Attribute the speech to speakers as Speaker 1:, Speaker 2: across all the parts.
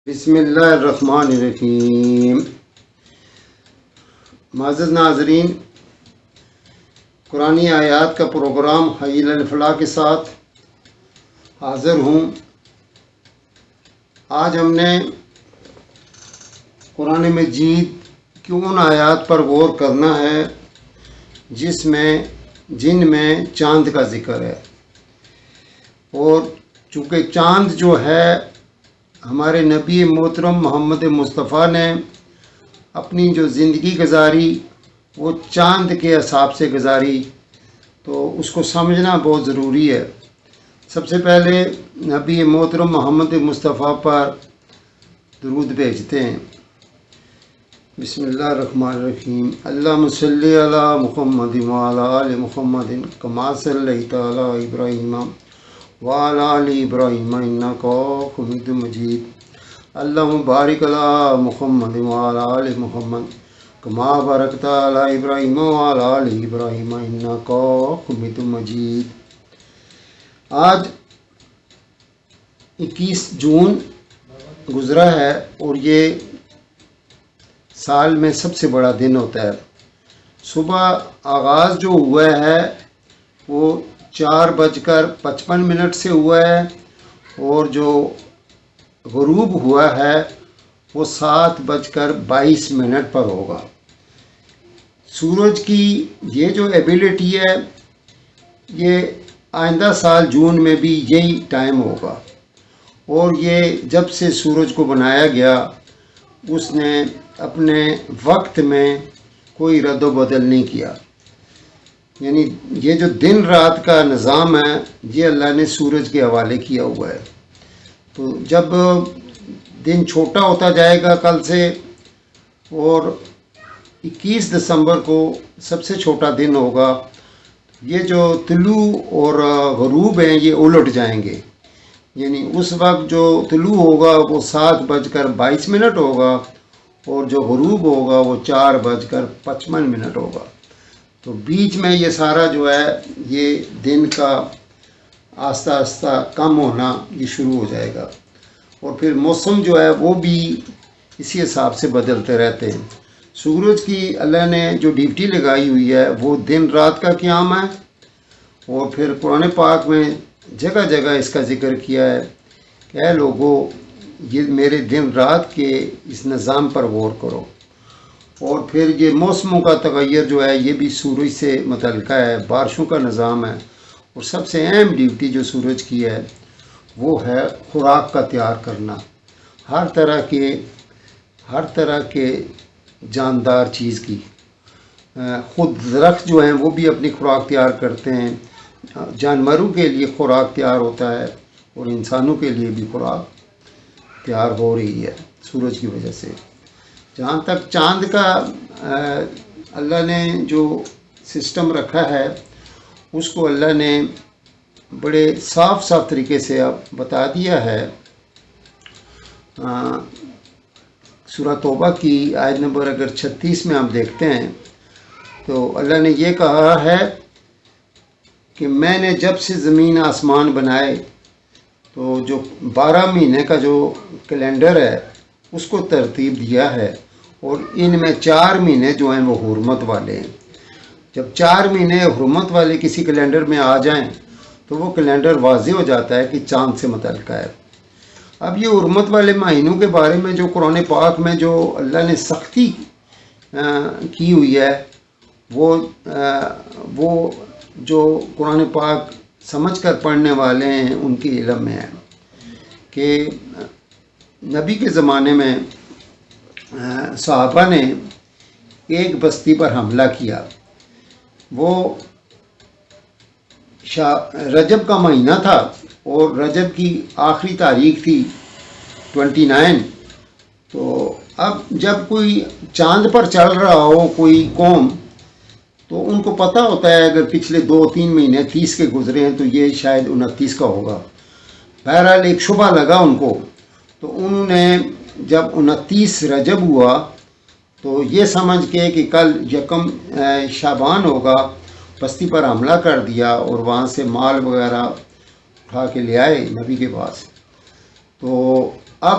Speaker 1: بسم اللہ الرحمن الرحیم۔ معزز ناظرین، قرآنی آیات کا پروگرام حی الفلاح کے ساتھ حاضر ہوں۔ آج ہم نے قرآن مجید کی ان آیات پر غور کرنا ہے جن میں چاند کا ذکر ہے، اور چونکہ چاند جو ہے ہمارے نبی محترم محمد مصطفیٰ نے اپنی جو زندگی گزاری وہ چاند کے حساب سے گزاری، تو اس کو سمجھنا بہت ضروری ہے۔ سب سے پہلے نبی محترم محمد مصطفیٰ پر درود بھیجتے ہیں۔ بسم اللہ الرحمن الرحیم۔ اللہم صلی علی محمد وعلی آل محمد کما صلیت علی ابراہیم وعلی آل ابراہیم انک حمید مجید۔ اللہم بارک علی محمد وعلی آل محمد کما بارکت علی ابراہیم وعلی آل ابراہیم انک حمید مجید۔ آج 21 جون گزرا ہے، اور یہ سال میں سب سے بڑا دن ہوتا ہے۔ صبح آغاز جو ہوا ہے وہ 4:55 سے ہوا ہے، اور جو غروب ہوا ہے وہ 7:22 پر ہوگا۔ سورج کی یہ جو ایبیلٹی ہے، یہ آئندہ سال جون میں بھی یہی ٹائم ہوگا، اور یہ جب سے سورج کو بنایا گیا اس نے اپنے وقت میں کوئی رد و بدل نہیں کیا۔ یعنی یہ جو دن رات کا نظام ہے یہ اللہ نے سورج کے حوالے کیا ہوا ہے۔ تو جب دن چھوٹا ہوتا جائے گا کل سے، اور 21 دسمبر کو سب سے چھوٹا دن ہوگا، یہ جو طلوع اور غروب ہیں یہ الٹ جائیں گے۔ یعنی اس وقت جو طلوع ہوگا وہ 7:22 ہوگا، اور جو غروب ہوگا وہ 4:55 ہوگا۔ تو بیچ میں یہ سارا جو ہے یہ دن کا آہستہ آہستہ کم ہونا یہ شروع ہو جائے گا، اور پھر موسم جو ہے وہ بھی اسی حساب سے بدلتے رہتے ہیں۔ سورج کی اللہ نے جو ڈیوٹی لگائی ہوئی ہے وہ دن رات کا قیام ہے، اور پھر قرآن پاک میں جگہ جگہ اس کا ذکر کیا ہے کہ اے لوگو، یہ میرے دن رات کے اس نظام پر غور کرو۔ اور پھر یہ موسموں کا تغیر جو ہے یہ بھی سورج سے متعلقہ ہے، بارشوں کا نظام ہے، اور سب سے اہم ڈیوٹی جو سورج کی ہے وہ ہے خوراک کا تیار کرنا۔ ہر طرح کے جاندار چیز کی، خود درخت جو ہیں وہ بھی اپنی خوراک تیار کرتے ہیں، جانوروں کے لیے خوراک تیار ہوتا ہے، اور انسانوں کے لیے بھی خوراک تیار ہو رہی ہے سورج کی وجہ سے۔ جہاں تک چاند کا اللہ نے جو سسٹم رکھا ہے اس کو اللہ نے بڑے صاف طریقے سے اب بتا دیا ہے۔ سورہ توبہ کی آیت نمبر اگر 36 میں ہم دیکھتے ہیں تو اللہ نے یہ کہا ہے کہ میں نے جب سے زمین آسمان بنائے تو جو 12 مہینے کا جو کیلنڈر ہے اس کو ترتیب دیا ہے، اور ان میں 4 مہینے جو ہیں وہ حرمت والے ہیں۔ جب 4 مہینے حرمت والے کسی کیلنڈر میں آ جائیں تو وہ کیلنڈر واضح ہو جاتا ہے کہ چاند سے متعلقہ ہے۔ اب یہ حرمت والے مہینوں کے بارے میں جو قرآن پاک میں جو اللہ نے سختی کی ہوئی ہے، وہ جو قرآن پاک سمجھ کر پڑھنے والے ہیں ان کے علم میں ہے کہ نبی کے زمانے میں صحابہ نے ایک بستی پر حملہ کیا۔ وہ رجب کا مہینہ تھا، اور رجب کی آخری تاریخ تھی 29۔ تو اب جب کوئی چاند پر چل رہا ہو کوئی قوم، تو ان کو پتہ ہوتا ہے اگر پچھلے 2-3 مہینے 30 کے گزرے ہیں تو یہ شاید 29 کا ہوگا۔ بہرحال ایک شبہ لگا ان کو، تو انہوں نے جب 29 رجب ہوا تو یہ سمجھ کے کہ کل 1 شعبان ہوگا، بستی پر حملہ کر دیا، اور وہاں سے مال وغیرہ اٹھا کے لے آئے نبی کے پاس۔ تو اب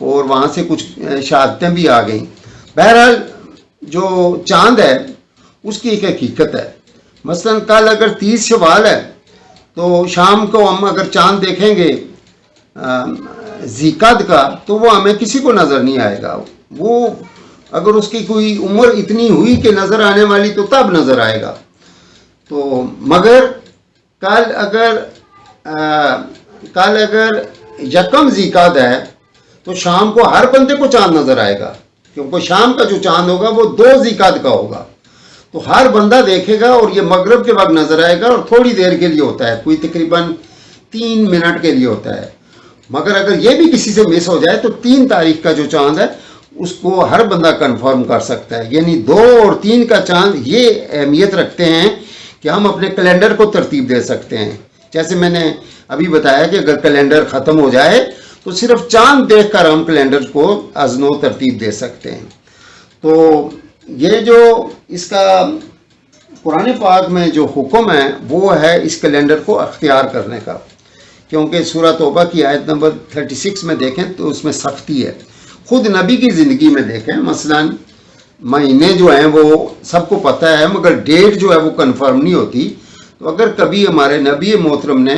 Speaker 1: اور وہاں سے کچھ شہادتیں بھی آ گئیں. بہرحال جو چاند ہے اس کی ایک حقیقت ہے. مثلا کل اگر 30 شوال ہے تو شام کو ہم اگر چاند دیکھیں گے ذیقعد کا تو وہ ہمیں کسی کو نظر نہیں آئے گا. وہ اگر اس کی کوئی عمر اتنی ہوئی کہ نظر آنے والی تو تب نظر آئے گا. تو مگر کل اگر یکم ذیقعد ہے تو شام کو ہر بندے کو چاند نظر آئے گا، کیونکہ شام کا جو چاند ہوگا وہ 2 ذیقعد کا ہوگا. تو ہر بندہ دیکھے گا اور یہ مغرب کے وقت نظر آئے گا اور تھوڑی دیر کے لیے ہوتا ہے، کوئی تقریباً 3 منٹ کے لیے ہوتا ہے. مگر اگر یہ بھی کسی سے مس ہو جائے تو 3 تاریخ کا جو چاند ہے اس کو ہر بندہ کنفرم کر سکتا ہے. یعنی 2 اور 3 کا چاند یہ اہمیت رکھتے ہیں کہ ہم اپنے کیلنڈر کو ترتیب دے سکتے ہیں. جیسے میں نے ابھی بتایا کہ اگر کیلنڈر ختم ہو جائے تو صرف چاند دیکھ کر ہم کیلنڈر کو ازن و ترتیب دے سکتے ہیں. تو یہ جو اس کا قرآن پاک میں جو حکم ہے وہ ہے اس کیلنڈر کو اختیار کرنے کا. کیونکہ سورہ توبہ کی آیت نمبر 36 میں دیکھیں تو اس میں سختی ہے. خود نبی کی زندگی میں دیکھیں، مثلا مہینے جو ہیں وہ سب کو پتہ ہے مگر ڈیٹ جو ہے وہ کنفرم نہیں ہوتی. تو اگر کبھی ہمارے نبی محترم نے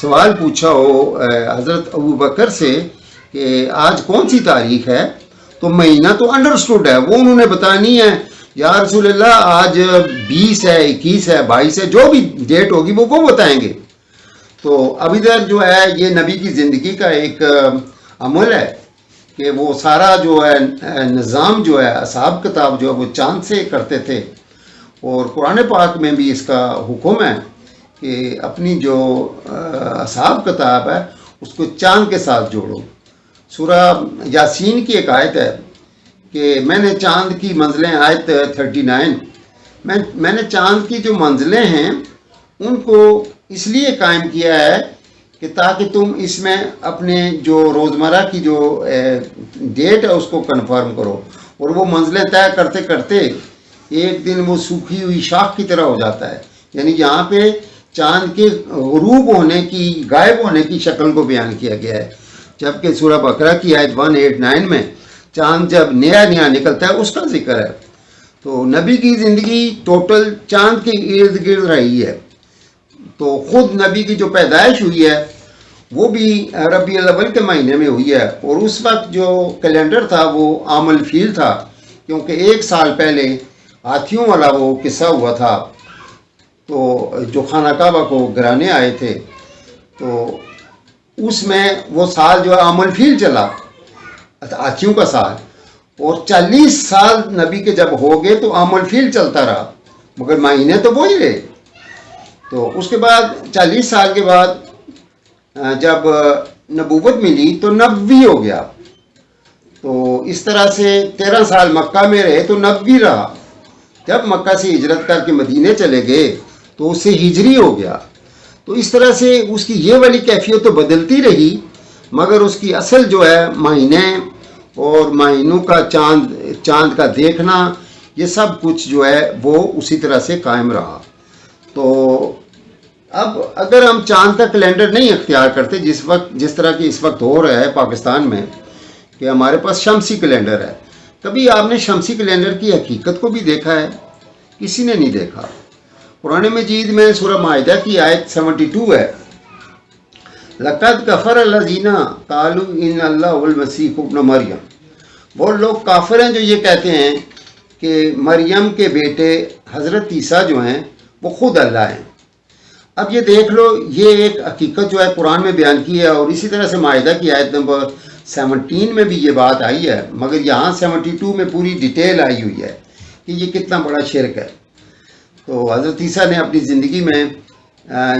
Speaker 1: سوال پوچھا ہو حضرت ابوبکر سے کہ آج کون سی تاریخ ہے تو مہینہ تو انڈرسٹوڈ ہے، وہ انہوں نے بتانی ہے یا رسول اللہ آج 20 ہے 21 ہے 22 ہے، جو بھی ڈیٹ ہوگی وہ بتائیں گے. تو اب ادھر جو ہے یہ نبی کی زندگی کا ایک عمل ہے کہ وہ سارا جو ہے نظام جو ہے حساب کتاب جو ہے وہ چاند سے کرتے تھے. اور قرآن پاک میں بھی اس کا حکم ہے کہ اپنی جو حساب کتاب ہے اس کو چاند کے ساتھ جوڑو. سورہ یاسین کی ایک آیت ہے کہ میں نے چاند کی منزلیں، آیت 39، میں نے چاند کی جو منزلیں ہیں ان کو اس لیے قائم کیا ہے کہ تاکہ تم اس میں اپنے جو روزمرہ کی جو ڈیٹ ہے اس کو کنفرم کرو. اور وہ منزلیں طے کرتے کرتے ایک دن وہ سوکھی ہوئی شاخ کی طرح ہو جاتا ہے. یعنی یہاں پہ چاند کے غروب ہونے کی، غائب ہونے کی شکل کو بیان کیا گیا ہے. جبکہ سورہ بقرہ کی آیت 189 میں چاند جب نیا نکلتا ہے اس کا ذکر ہے. تو نبی کی زندگی ٹوٹل چاند کے ارد گرد رہی ہے. تو خود نبی کی جو پیدائش ہوئی ہے وہ بھی ربیع الاول کے مہینے میں ہوئی ہے. اور اس وقت جو کیلنڈر تھا وہ عام الفیل تھا، کیونکہ 1 سال پہلے ہاتھیوں والا وہ قصہ ہوا تھا تو جو خانہ کعبہ کو گرانے آئے تھے. تو اس میں وہ سال جو ہے عام الفیل چلا، ہاتھیوں کا سال. اور 40 سال نبی کے جب ہو گئے تو عام الفیل چلتا رہا مگر مہینے تو وہی رہے. تو اس کے بعد 40 سال کے بعد جب نبوت ملی تو 90 ہو گیا. تو اس طرح سے 13 سال مکہ میں رہے تو 90 رہا. جب مکہ سے ہجرت کر کے مدینے چلے گئے تو اس سے ہجری ہو گیا. تو اس طرح سے اس کی یہ والی کیفیت تو بدلتی رہی مگر اس کی اصل جو ہے مہینے اور مہینوں کا چاند کا دیکھنا یہ سب کچھ جو ہے وہ اسی طرح سے قائم رہا. تو اب اگر ہم چاند کا کیلنڈر نہیں اختیار کرتے جس طرح کی اس وقت ہو رہا ہے پاکستان میں کہ ہمارے پاس شمسی کیلنڈر ہے، کبھی آپ نے شمسی کیلنڈر کی حقیقت کو بھی دیکھا ہے؟ کسی نے نہیں دیکھا. قرآن مجید میں سورہ مائدہ کی آیت 72 ہے، لَقَدْ كَفَرَ الَّذِينَ قَالُوا إِنَّ اللَّهَ هُوَ الْمَسِيحُ ابْنُ مَرْيَمَ. وہ لوگ کافر ہیں جو یہ کہتے ہیں کہ مریم کے بیٹے حضرت عیسیٰ جو ہیں وہ خود اللہ ہیں. اب یہ دیکھ لو، یہ ایک حقیقت جو ہے قرآن میں بیان کی ہے. اور اسی طرح سے مائدہ کی آیت نمبر 17 میں بھی یہ بات آئی ہے مگر یہاں 72 میں پوری ڈیٹیل آئی ہوئی ہے کہ یہ کتنا بڑا شرک ہے. تو حضرت عیسیٰ نے اپنی زندگی میں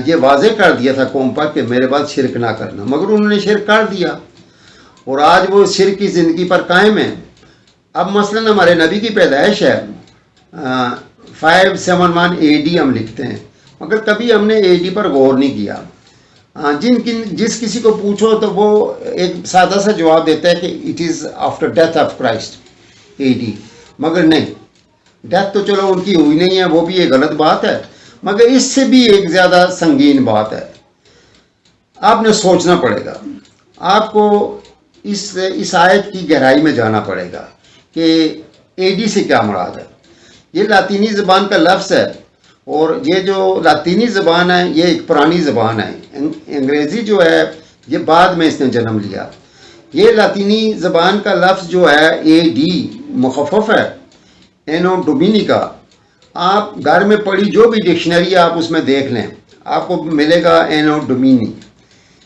Speaker 1: یہ واضح کر دیا تھا قوم پر کہ میرے بعد شرک نہ کرنا، مگر انہوں نے شرک کر دیا اور آج وہ شرک کی زندگی پر قائم ہیں. اب مثلا ہمارے نبی کی پیدائش ہے 571 AD ہم لکھتے ہیں مگر کبھی ہم نے AD پر غور نہیں کیا. جس کسی کو پوچھو تو وہ ایک سادہ سا جواب دیتا ہے کہ it is after death of Christ AD. مگر نہیں، ڈیتھ تو چلو ان کی ہوئی نہیں ہے، وہ بھی ایک غلط بات ہے مگر اس سے بھی ایک زیادہ سنگین بات ہے. آپ نے سوچنا پڑے گا. آپ کو اس آیت کی گہرائی میں جانا پڑے گا کہ اے ڈی سے کیا مراد ہے۔ یہ لاطینی زبان کا لفظ ہے، اور یہ جو لاطینی زبان ہے یہ ایک پرانی زبان ہے۔ انگریزی جو ہے یہ بعد میں اس نے جنم لیا۔ یہ لاطینی زبان کا لفظ جو ہے اے ڈی مخفف ہے اینو ڈومینی کا۔ آپ گھر میں پڑھی جو بھی ڈکشنری آپ اس میں دیکھ لیں، آپ کو ملے گا اینو ڈومینی،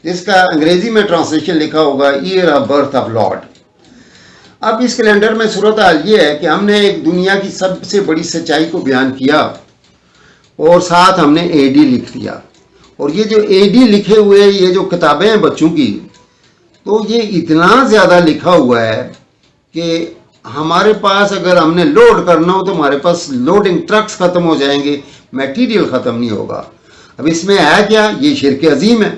Speaker 1: جس کا انگریزی میں ٹرانسلیشن لکھا ہوگا year of birth of lord. اب اس کیلنڈر میں صورتحال یہ ہے کہ ہم نے ایک دنیا کی سب سے بڑی سچائی کو بیان کیا اور ساتھ ہم نے اے ڈی لکھ دیا، اور یہ جو اے ڈی لکھے ہوئے یہ جو کتابیں ہیں بچوں کی، تو یہ اتنا زیادہ لکھا ہوا ہے کہ ہمارے پاس اگر ہم نے لوڈ کرنا ہو تو ہمارے پاس لوڈنگ ٹرکس ختم ہو جائیں گے، میٹیریل ختم نہیں ہوگا۔ اب اس میں ہے کیا؟ یہ شرک عظیم ہے۔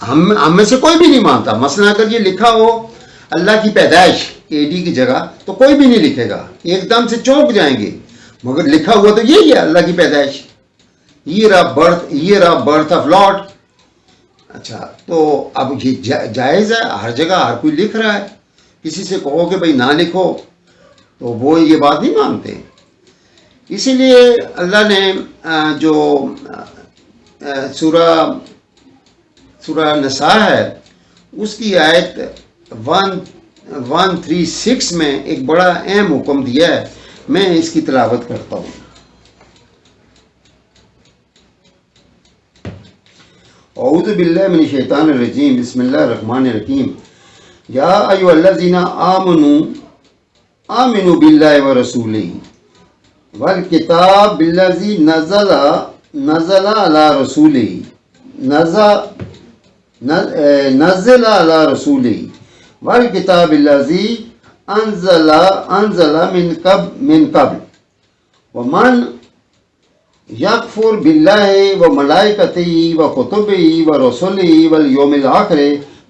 Speaker 1: ہم میں سے کوئی بھی نہیں مانتا۔ مثلا اگر یہ لکھا ہو اللہ کی پیدائش اے ڈی کی جگہ تو کوئی بھی نہیں لکھے گا، ایک دم سے چونک جائیں گے، مگر لکھا ہوا تو یہی ہے اللہ کی پیدائش، year of birth of lord. اچھا، تو اب یہ جائز ہے، ہر جگہ ہر کوئی لکھ رہا ہے۔ کسی سے کہو کہ بھائی نہ لکھو تو وہ یہ بات نہیں مانتے۔ اسی لیے اللہ نے جو سورہ نساء ہے اس کی آیت 136 میں ایک بڑا اہم حکم دیا ہے، میں اس کی تلاوت کرتا ہوں۔ اعوذ باللہ من الشیطان الرجیم، بسم اللہ الرحمن الرحیم۔ یا ایھا الذین آمنوا باللہ ورسولہ والکتاب الذی نزل علی رسولہ نزل علی رسولہ والکتاب الذی انزل من قبل ومن یکفر باللہ وملائکتہ وکتبہ ورسلہ والیوم الآخر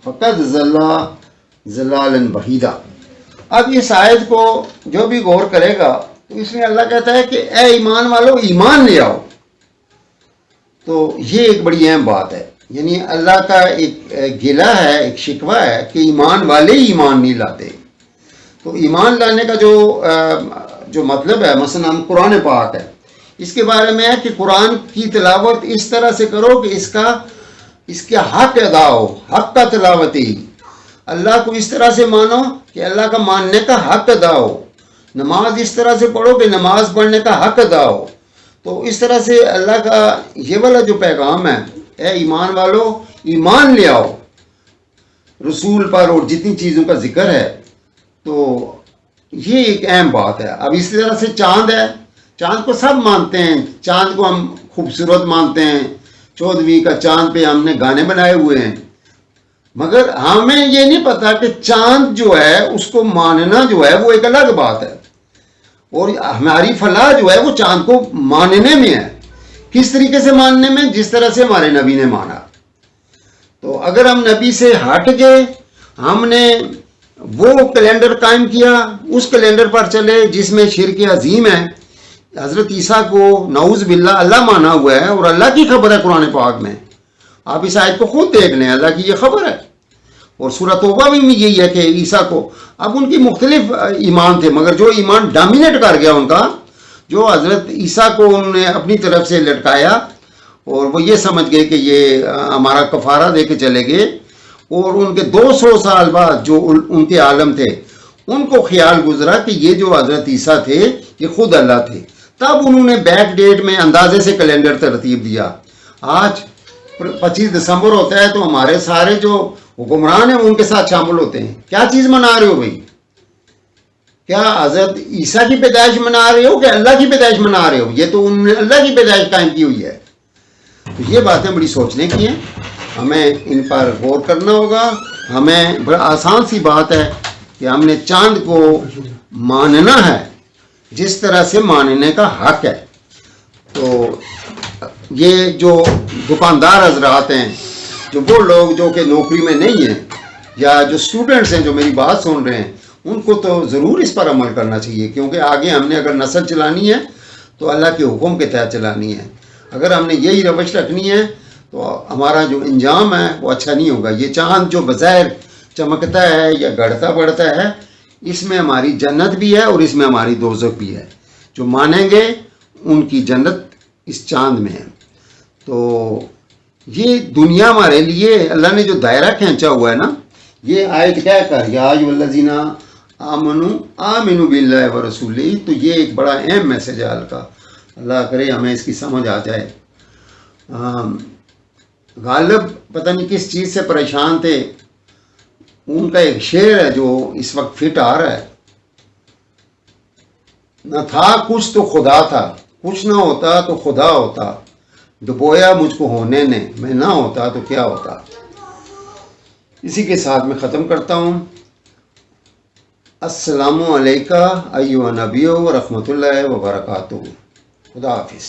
Speaker 1: فقد ضل ضلالا بعیدا۔ اب اس آیت کو جو بھی غور کرے گا تو اس میں اللہ کہتا ہے کہ اے ایمان والو ایمان لے آؤ۔ تو یہ ایک بڑی اہم بات ہے، یعنی اللہ کا ایک گلہ ہے، ایک شکوہ ہے کہ ایمان والے ہی ایمان نہیں لاتے۔ تو ایمان لانے کا جو مطلب ہے، مثلا ہم قرآن پاک ہے، اس کے بارے میں ہے کہ قرآن کی تلاوت اس طرح سے کرو کہ اس کا حق ادا ہو، حق کا تلاوت ہی۔ اللہ کو اس طرح سے مانو کہ اللہ کا ماننے کا حق ادا ہو۔ نماز اس طرح سے پڑھو کہ نماز پڑھنے کا حق ادا ہو۔ تو اس طرح سے اللہ کا یہ والا جو پیغام ہے، اے ایمان والو ایمان لے آؤ رسول پر اور جتنی چیزوں کا ذکر ہے، تو یہ ایک اہم بات ہے۔ اب اس طرح سے چاند ہے، چاند کو سب مانتے ہیں، چاند کو ہم خوبصورت مانتے ہیں، 14ویں کا چاند پہ ہم نے گانے بنائے ہوئے ہیں، مگر ہمیں یہ نہیں پتا کہ چاند جو ہے اس کو ماننا جو ہے وہ ایک الگ بات ہے، اور ہماری فلاح جو ہے وہ چاند کو ماننے میں ہے۔ کس طریقے سے ماننے میں؟ جس طرح سے ہمارے نبی نے مانا۔ تو اگر ہم نبی سے ہٹ گئے، ہم نے وہ کیلنڈر قائم کیا، اس کیلنڈر پر چلے جس میں شرک عظیم ہے، حضرت عیسیٰ کو نعوذ باللہ اللہ مانا ہوا ہے، اور اللہ کی خبر ہے قرآن پاک میں۔ آپ اس آیت کو خود دیکھ لیں، اللہ کی یہ خبر ہے۔ اور سورہ توبہ بھی یہی ہے کہ عیسیٰ کو، اب ان کی مختلف ایمان تھے، مگر جو ایمان ڈومینیٹ کر گیا ان کا، جو حضرت عیسیٰ کو انہوں نے اپنی طرف سے لٹکایا، اور وہ یہ سمجھ گئے کہ یہ ہمارا کفارہ دے کے چلے گئے، اور ان کے 200 سال بعد جو ان کے عالم تھے ان کو خیال گزرا کہ یہ جو حضرت عیسیٰ تھے یہ خود اللہ تھے، تب انہوں نے بیک ڈیٹ میں اندازے سے کیلنڈر ترتیب دیا۔ آج 25 دسمبر ہوتا ہے تو ہمارے سارے جو حکمران ہیں ان کے ساتھ شامل ہوتے ہیں۔ کیا چیز منا رہے ہو بھائی؟ کیا حضرت عیسیٰ کی پیدائش منا رہے ہو کہ اللہ کی پیدائش منا رہے ہو؟ یہ تو انہوں نے اللہ کی پیدائش قائم کی ہوئی ہے۔ تو یہ باتیں بڑی سوچنے کی ہیں، ہمیں ان پر غور کرنا ہوگا۔ ہمیں بڑا آسان سی بات ہے کہ ہم نے چاند کو ماننا ہے جس طرح سے ماننے کا حق ہے۔ تو یہ جو دکاندار حضرات ہیں، جو وہ لوگ جو کہ نوکری میں نہیں ہیں، یا جو اسٹوڈنٹس ہیں جو میری بات سن رہے ہیں، ان کو تو ضرور اس پر عمل کرنا چاہیے، کیونکہ آگے ہم نے اگر نسل چلانی ہے تو اللہ کے حکم کے تحت چلانی ہے۔ اگر ہم نے یہی روش رکھنی ہے تو ہمارا جو انجام ہے وہ اچھا نہیں ہوگا۔ یہ چاند جو بظاہر چمکتا ہے یا گڑتا بڑھتا ہے، اس میں ہماری جنت بھی ہے اور اس میں ہماری دوزخ بھی ہے. جو مانیں گے ان کی جنت اس چاند میں ہے. تو یہ دنیا ہمارے لیے اللہ نے جو دائرہ کھینچا ہوا ہے نا، یہ آیت کہہ کر یا ایھا الذین آمنوا باللہ ورسولہ، تو یہ ایک بڑا اہم میسج ہے اللہ کرے ہمیں اس کی سمجھ آ جائے. غالب پتہ نہیں کس چیز سے پریشان تھے، ان کا ایک شعر ہے جو اس وقت فٹ آ رہا ہے. نہ تھا کچھ تو خدا تھا، کچھ نہ ہوتا تو خدا ہوتا، ڈبویا مجھ کو ہونے نے، میں نہ ہوتا تو کیا ہوتا. اسی کے ساتھ میں ختم کرتا ہوں. السلام علیکم ایھا النبی و رحمۃ اللہ وبرکاتہ. خدا حافظ.